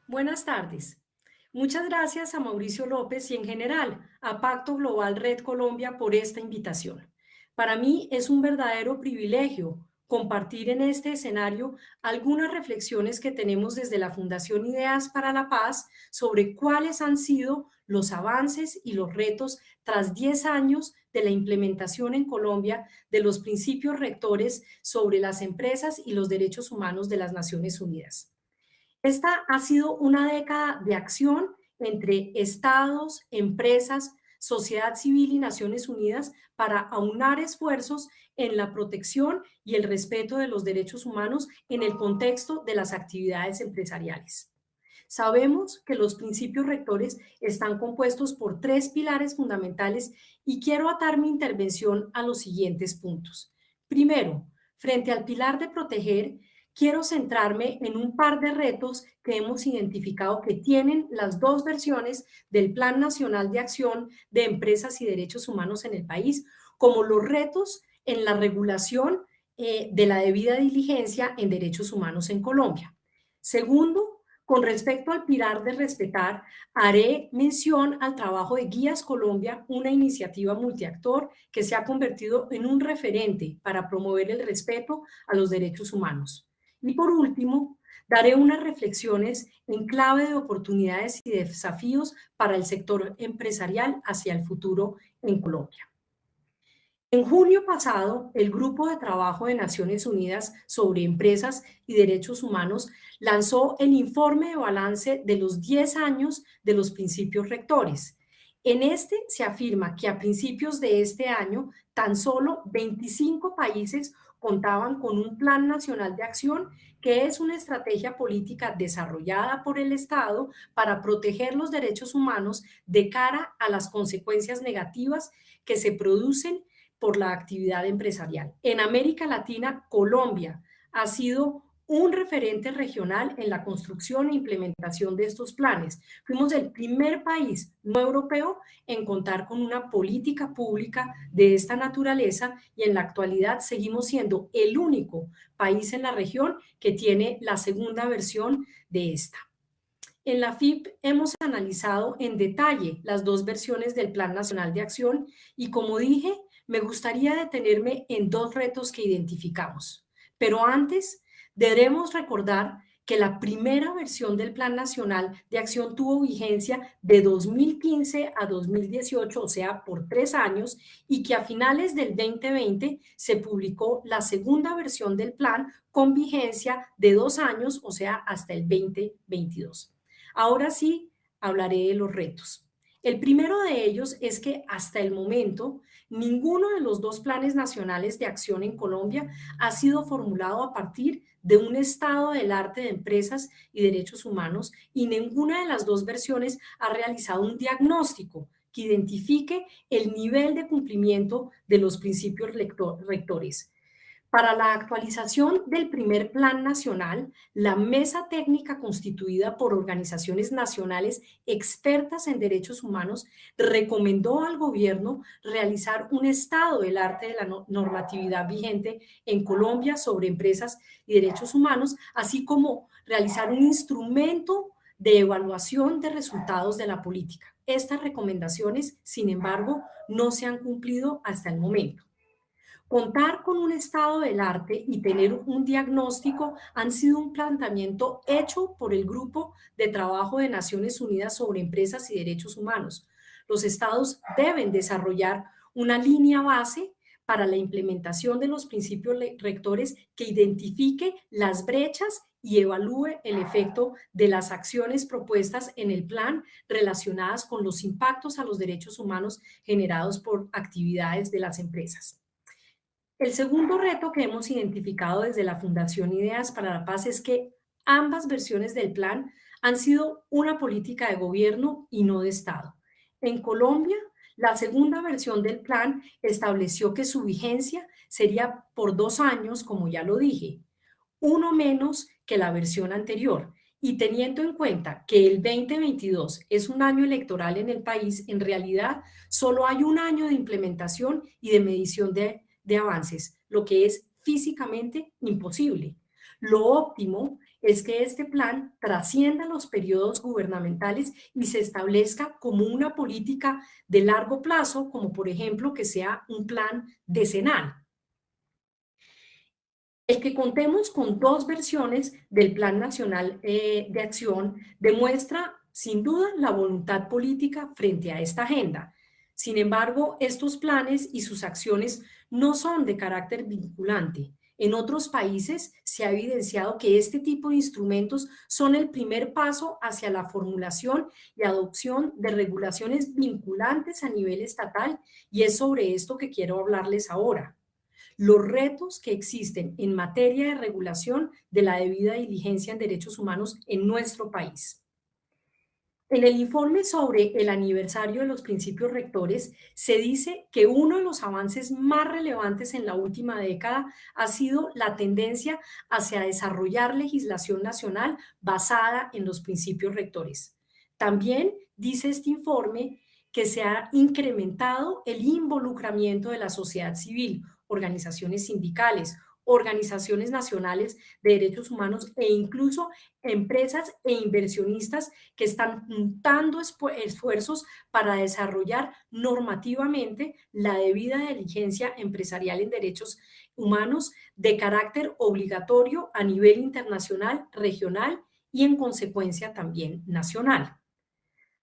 Buenas tardes. Muchas gracias a Mauricio López y en general a Pacto Global Red Colombia por esta invitación. Para mí es un verdadero privilegio compartir en este escenario algunas reflexiones que tenemos desde la Fundación Ideas para la Paz sobre cuáles han sido los avances y los retos tras 10 años de la implementación en Colombia de los principios rectores sobre las empresas y los derechos humanos de las Naciones Unidas. Esta ha sido una década de acción entre estados, empresas, sociedad civil y Naciones Unidas para aunar esfuerzos en la protección y el respeto de los derechos humanos en el contexto de las actividades empresariales. Sabemos que los principios rectores están compuestos por tres pilares fundamentales y quiero atar mi intervención a los siguientes puntos. Primero, frente al pilar de proteger, quiero centrarme en un par de retos que hemos identificado que tienen las dos versiones del Plan Nacional de Acción de Empresas y Derechos Humanos en el país, como los retos en la regulación de la debida diligencia en derechos humanos en Colombia. Segundo, con respecto al pilar de respetar, haré mención al trabajo de Guías Colombia, una iniciativa multiactor que se ha convertido en un referente para promover el respeto a los derechos humanos. Y por último, daré unas reflexiones en clave de oportunidades y desafíos para el sector empresarial hacia el futuro en Colombia. En junio pasado, el Grupo de Trabajo de Naciones Unidas sobre Empresas y Derechos Humanos lanzó el informe de balance de los 10 años de los principios rectores. En este se afirma que a principios de este año, tan solo 25 países contaban con un Plan Nacional de Acción, que es una estrategia política desarrollada por el Estado para proteger los derechos humanos de cara a las consecuencias negativas que se producen por la actividad empresarial. En América Latina, Colombia ha sido un referente regional en la construcción e implementación de estos planes. Fuimos el primer país no europeo en contar con una política pública de esta naturaleza y en la actualidad seguimos siendo el único país en la región que tiene la segunda versión de esta. En la FIP hemos analizado en detalle las dos versiones del Plan Nacional de Acción y, como dije, me gustaría detenerme en dos retos que identificamos. Pero antes, debemos recordar que la primera versión del Plan Nacional de Acción tuvo vigencia de 2015 a 2018, o sea, por 3 años, y que a finales del 2020 se publicó la segunda versión del plan con vigencia de 2 años, o sea, hasta el 2022. Ahora sí, hablaré de los retos. El primero de ellos es que hasta el momento ninguno de los dos planes nacionales de acción en Colombia ha sido formulado a partir de un estado del arte de empresas y derechos humanos y ninguna de las dos versiones ha realizado un diagnóstico que identifique el nivel de cumplimiento de los principios rectores. Para la actualización del primer plan nacional, la mesa técnica constituida por organizaciones nacionales expertas en derechos humanos recomendó al gobierno realizar un estado del arte de la normatividad vigente en Colombia sobre empresas y derechos humanos, así como realizar un instrumento de evaluación de resultados de la política. Estas recomendaciones, sin embargo, no se han cumplido hasta el momento. Contar con un estado del arte y tener un diagnóstico han sido un planteamiento hecho por el Grupo de Trabajo de Naciones Unidas sobre Empresas y Derechos Humanos. Los estados deben desarrollar una línea base para la implementación de los principios rectores que identifique las brechas y evalúe el efecto de las acciones propuestas en el plan relacionadas con los impactos a los derechos humanos generados por actividades de las empresas. El segundo reto que hemos identificado desde la Fundación Ideas para la Paz es que ambas versiones del plan han sido una política de gobierno y no de Estado. En Colombia, la segunda versión del plan estableció que su vigencia sería por 2 años, como ya lo dije, uno menos que la versión anterior. Y teniendo en cuenta que el 2022 es un año electoral en el país, en realidad solo hay un año de implementación y de medición de avances, lo que es físicamente imposible. Lo óptimo es que este plan trascienda los periodos gubernamentales y se establezca como una política de largo plazo, como por ejemplo que sea un plan decenal. El que contemos con dos versiones del Plan Nacional de Acción demuestra sin duda la voluntad política frente a esta agenda. Sin embargo, estos planes y sus acciones no son de carácter vinculante. En otros países se ha evidenciado que este tipo de instrumentos son el primer paso hacia la formulación y adopción de regulaciones vinculantes a nivel estatal, y es sobre esto que quiero hablarles ahora: los retos que existen en materia de regulación de la debida diligencia en derechos humanos en nuestro país. En el informe sobre el aniversario de los principios rectores se dice que uno de los avances más relevantes en la última década ha sido la tendencia hacia desarrollar legislación nacional basada en los principios rectores. También dice este informe que se ha incrementado el involucramiento de la sociedad civil, organizaciones sindicales, organizaciones nacionales de derechos humanos e incluso empresas e inversionistas que están juntando esfuerzos para desarrollar normativamente la debida diligencia empresarial en derechos humanos de carácter obligatorio a nivel internacional, regional y en consecuencia también nacional.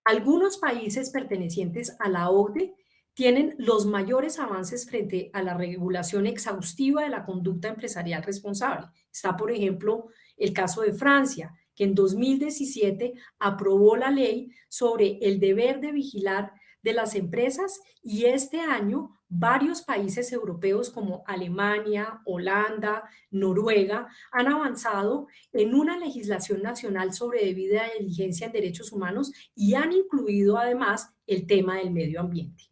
Algunos países pertenecientes a la OCDE tienen los mayores avances frente a la regulación exhaustiva de la conducta empresarial responsable. Está, por ejemplo, el caso de Francia, que en 2017 aprobó la ley sobre el deber de vigilar de las empresas, y este año varios países europeos como Alemania, Holanda, Noruega han avanzado en una legislación nacional sobre debida diligencia en derechos humanos y han incluido además el tema del medio ambiente.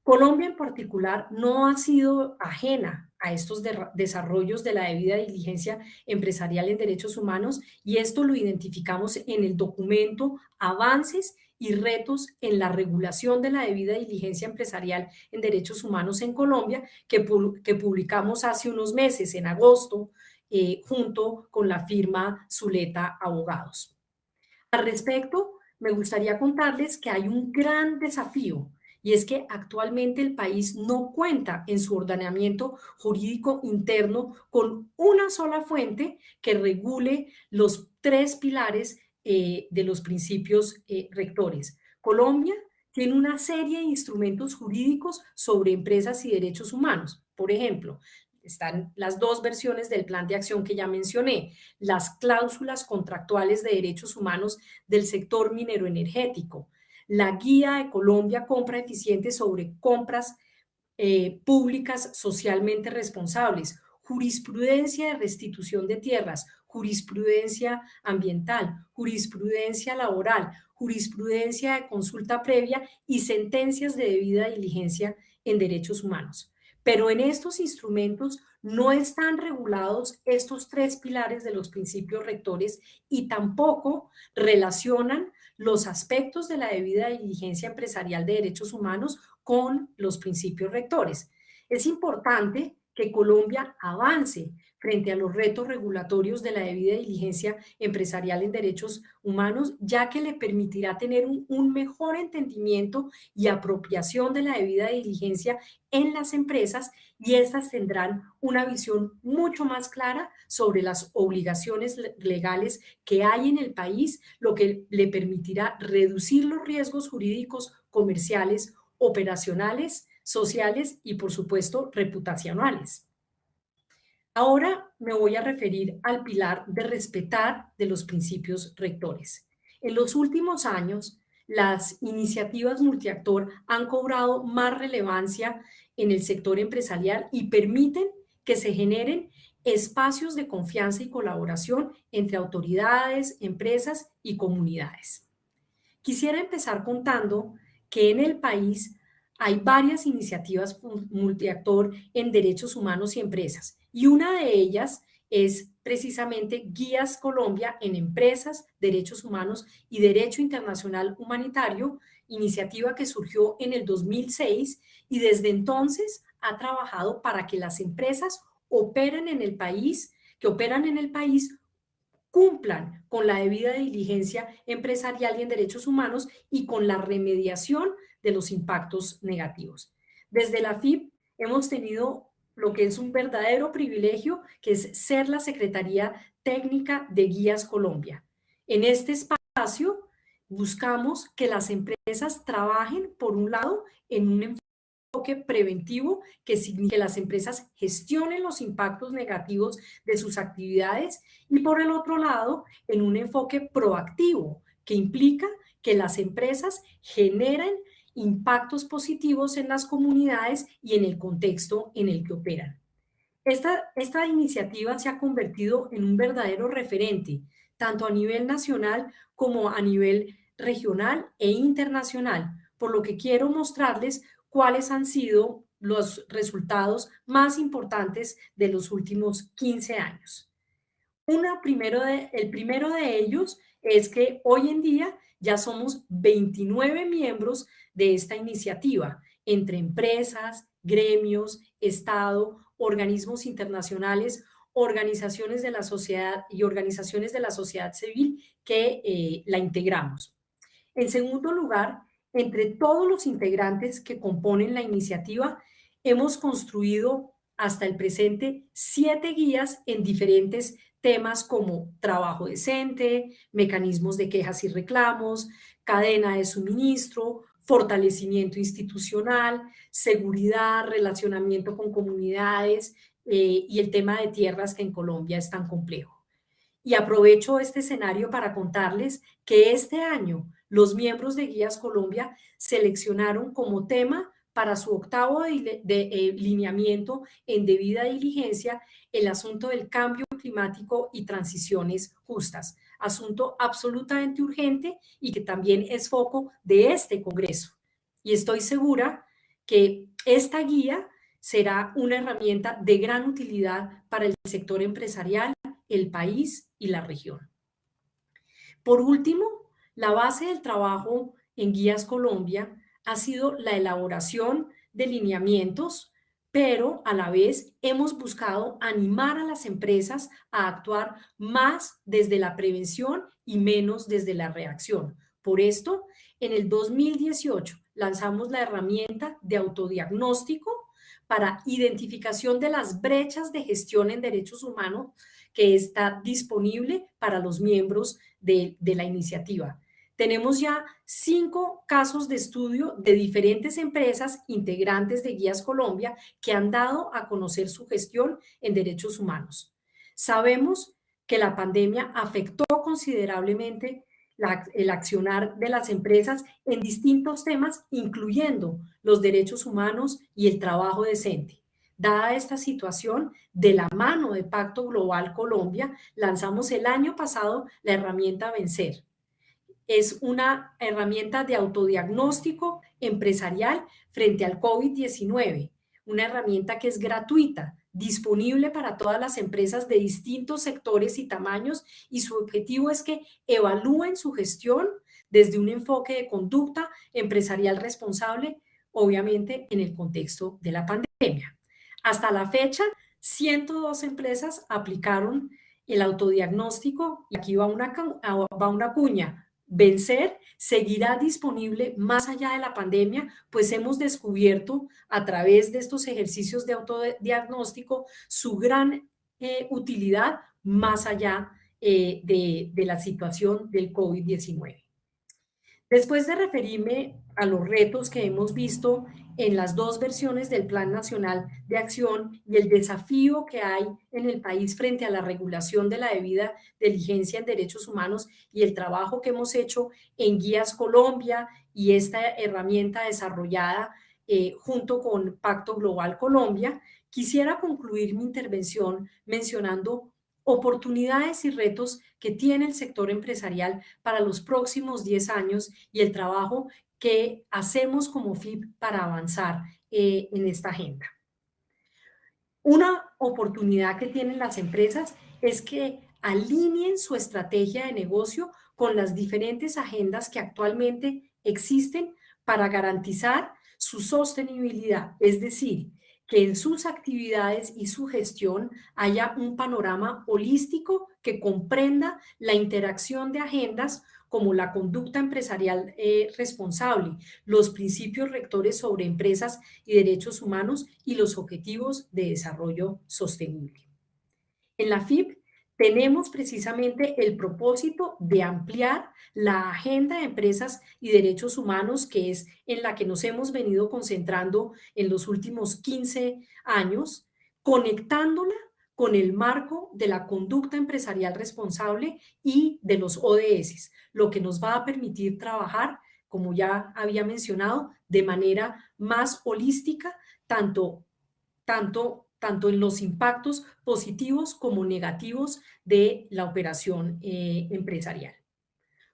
Colombia en particular no ha sido ajena a estos desarrollos de la debida diligencia empresarial en derechos humanos, y esto lo identificamos en el documento Avances y retos en la regulación de la debida diligencia empresarial en derechos humanos en Colombia, que publicamos hace unos meses, en agosto, junto con la firma Zuleta Abogados. Al respecto, me gustaría contarles que hay un gran desafío, y es que actualmente el país no cuenta en su ordenamiento jurídico interno con una sola fuente que regule los tres pilares de los principios rectores. Colombia tiene una serie de instrumentos jurídicos sobre empresas y derechos humanos. Por ejemplo, están las dos versiones del plan de acción que ya mencioné, las cláusulas contractuales de derechos humanos del sector minero energético, la guía de Colombia Compra Eficiente sobre compras públicas socialmente responsables, jurisprudencia de restitución de tierras, jurisprudencia ambiental, jurisprudencia laboral, jurisprudencia de consulta previa y sentencias de debida diligencia en derechos humanos. Pero en estos instrumentos no están regulados estos tres pilares de los principios rectores, y tampoco relacionan los aspectos de la debida diligencia empresarial de derechos humanos con los principios rectores. Es importante que Colombia avance frente a los retos regulatorios de la debida diligencia empresarial en derechos humanos, ya que le permitirá tener un mejor entendimiento y apropiación de la debida diligencia en las empresas, y estas tendrán una visión mucho más clara sobre las obligaciones legales que hay en el país, lo que le permitirá reducir los riesgos jurídicos, comerciales, operacionales, sociales y, por supuesto, reputacionales. Ahora me voy a referir al pilar de respetar de los principios rectores. En los últimos años, las iniciativas multiactor han cobrado más relevancia en el sector empresarial y permiten que se generen espacios de confianza y colaboración entre autoridades, empresas y comunidades. Quisiera empezar contando que en el país hay varias iniciativas multiactor en derechos humanos y empresas, y una de ellas es precisamente Guías Colombia en Empresas, Derechos Humanos y Derecho Internacional Humanitario, iniciativa que surgió en el 2006 y desde entonces ha trabajado para que las empresas operen en el país, que operan en el país, cumplan con la debida diligencia empresarial y en derechos humanos y con la remediación de los impactos negativos. Desde la FIP hemos tenido lo que es un verdadero privilegio, que es ser la Secretaría Técnica de Guías Colombia. En este espacio buscamos que las empresas trabajen, por un lado, en un enfoque preventivo, que significa que las empresas gestionen los impactos negativos de sus actividades, y por el otro lado, en un enfoque proactivo, que implica que las empresas generen impactos positivos en las comunidades y en el contexto en el que operan. Esta iniciativa se ha convertido en un verdadero referente, tanto a nivel nacional como a nivel regional e internacional, por lo que quiero mostrarles cuáles han sido los resultados más importantes de los últimos 15 años. El primero de ellos es que hoy en día ya somos 29 miembros de esta iniciativa, entre empresas, gremios, Estado, organismos internacionales, organizaciones de la sociedad y organizaciones de la sociedad civil que la integramos. En segundo lugar, entre todos los integrantes que componen la iniciativa, hemos construido hasta el presente 7 guías en diferentes temas como trabajo decente, mecanismos de quejas y reclamos, cadena de suministro, fortalecimiento institucional, seguridad, relacionamiento con comunidades y el tema de tierras, que en Colombia es tan complejo. Y aprovecho este escenario para contarles que este año los miembros de Guías Colombia seleccionaron como tema para su octavo lineamiento en debida diligencia el asunto del cambio climático y transiciones justas, asunto absolutamente urgente y que también es foco de este Congreso. Y estoy segura que esta guía será una herramienta de gran utilidad para el sector empresarial, el país y la región. Por último, la base del trabajo en Guías Colombia ha sido la elaboración de lineamientos, pero a la vez hemos buscado animar a las empresas a actuar más desde la prevención y menos desde la reacción. Por esto, en el 2018 lanzamos la herramienta de autodiagnóstico para identificación de las brechas de gestión en derechos humanos, que está disponible para los miembros de la iniciativa. Tenemos ya 5 casos de estudio de diferentes empresas integrantes de Guías Colombia que han dado a conocer su gestión en derechos humanos. Sabemos que la pandemia afectó considerablemente el accionar de las empresas en distintos temas, incluyendo los derechos humanos y el trabajo decente. Dada esta situación, de la mano de Pacto Global Colombia, lanzamos el año pasado la herramienta Vencer. Es una herramienta de autodiagnóstico empresarial frente al COVID-19, una herramienta que es gratuita, disponible para todas las empresas de distintos sectores y tamaños, y su objetivo es que evalúen su gestión desde un enfoque de conducta empresarial responsable, obviamente en el contexto de la pandemia. Hasta la fecha, 102 empresas aplicaron el autodiagnóstico, y aquí va una cuña. Vencer seguirá disponible más allá de la pandemia, pues hemos descubierto a través de estos ejercicios de autodiagnóstico su gran utilidad más allá de la situación del COVID-19. Después de referirme a los retos que hemos visto en las 2 versiones del Plan Nacional de Acción y el desafío que hay en el país frente a la regulación de la debida diligencia en derechos humanos y el trabajo que hemos hecho en Guías Colombia y esta herramienta desarrollada junto con Pacto Global Colombia, quisiera concluir mi intervención mencionando oportunidades y retos que tiene el sector empresarial para los próximos 10 años y el trabajo que hacemos como FIP para avanzar en esta agenda. Una oportunidad que tienen las empresas es que alineen su estrategia de negocio con las diferentes agendas que actualmente existen para garantizar su sostenibilidad, es decir, que en sus actividades y su gestión haya un panorama holístico que comprenda la interacción de agendas como la conducta empresarial responsable, los principios rectores sobre empresas y derechos humanos y los objetivos de desarrollo sostenible. En la FIP tenemos precisamente el propósito de ampliar la agenda de empresas y derechos humanos, que es en la que nos hemos venido concentrando en los últimos 15 años, conectándola con el marco de la conducta empresarial responsable y de los ODS, lo que nos va a permitir trabajar, como ya había mencionado, de manera más holística, tanto en los impactos positivos como negativos de la operación empresarial.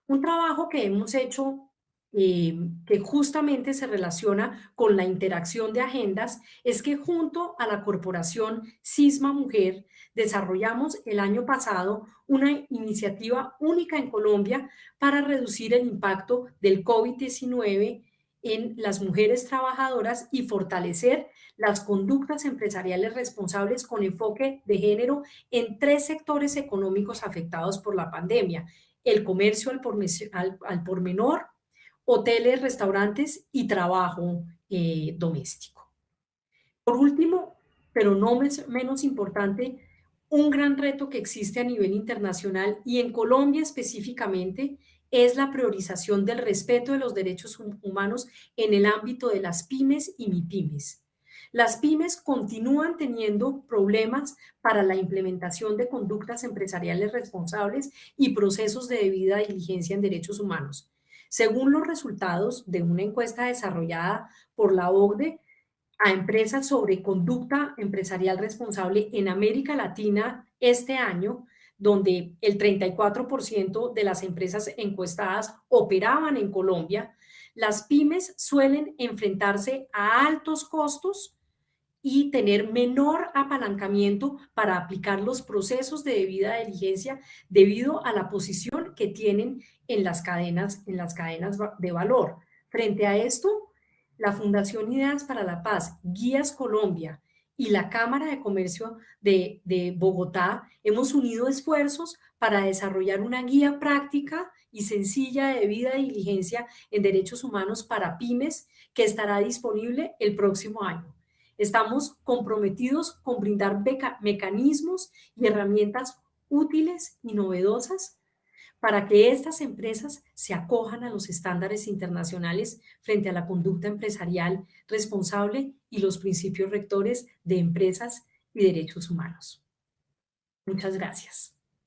Un trabajo que hemos hecho que justamente se relaciona con la interacción de agendas es que junto a la corporación Sisma Mujer desarrollamos el año pasado una iniciativa única en Colombia para reducir el impacto del COVID-19 en las mujeres trabajadoras y fortalecer las conductas empresariales responsables con enfoque de género en 3 sectores económicos afectados por la pandemia: el comercio al por menor, hoteles, restaurantes y trabajo doméstico. Por último, pero no menos importante, un gran reto que existe a nivel internacional y en Colombia específicamente es la priorización del respeto de los derechos humanos en el ámbito de las pymes y MIPYMES. Las pymes continúan teniendo problemas para la implementación de conductas empresariales responsables y procesos de debida diligencia en derechos humanos. Según los resultados de una encuesta desarrollada por la OCDE, a empresas sobre conducta empresarial responsable en América Latina este año, donde el 34% de las empresas encuestadas operaban en Colombia, las pymes suelen enfrentarse a altos costos y tener menor apalancamiento para aplicar los procesos de debida diligencia debido a la posición que tienen en las cadenas de valor. Frente a esto, la Fundación Ideas para la Paz, Guías Colombia y la Cámara de Comercio de Bogotá hemos unido esfuerzos para desarrollar una guía práctica y sencilla de debida diligencia en derechos humanos para pymes que estará disponible el próximo año. Estamos comprometidos con brindar mecanismos y herramientas útiles y novedosas para que estas empresas se acojan a los estándares internacionales frente a la conducta empresarial responsable y los principios rectores de empresas y derechos humanos. Muchas gracias.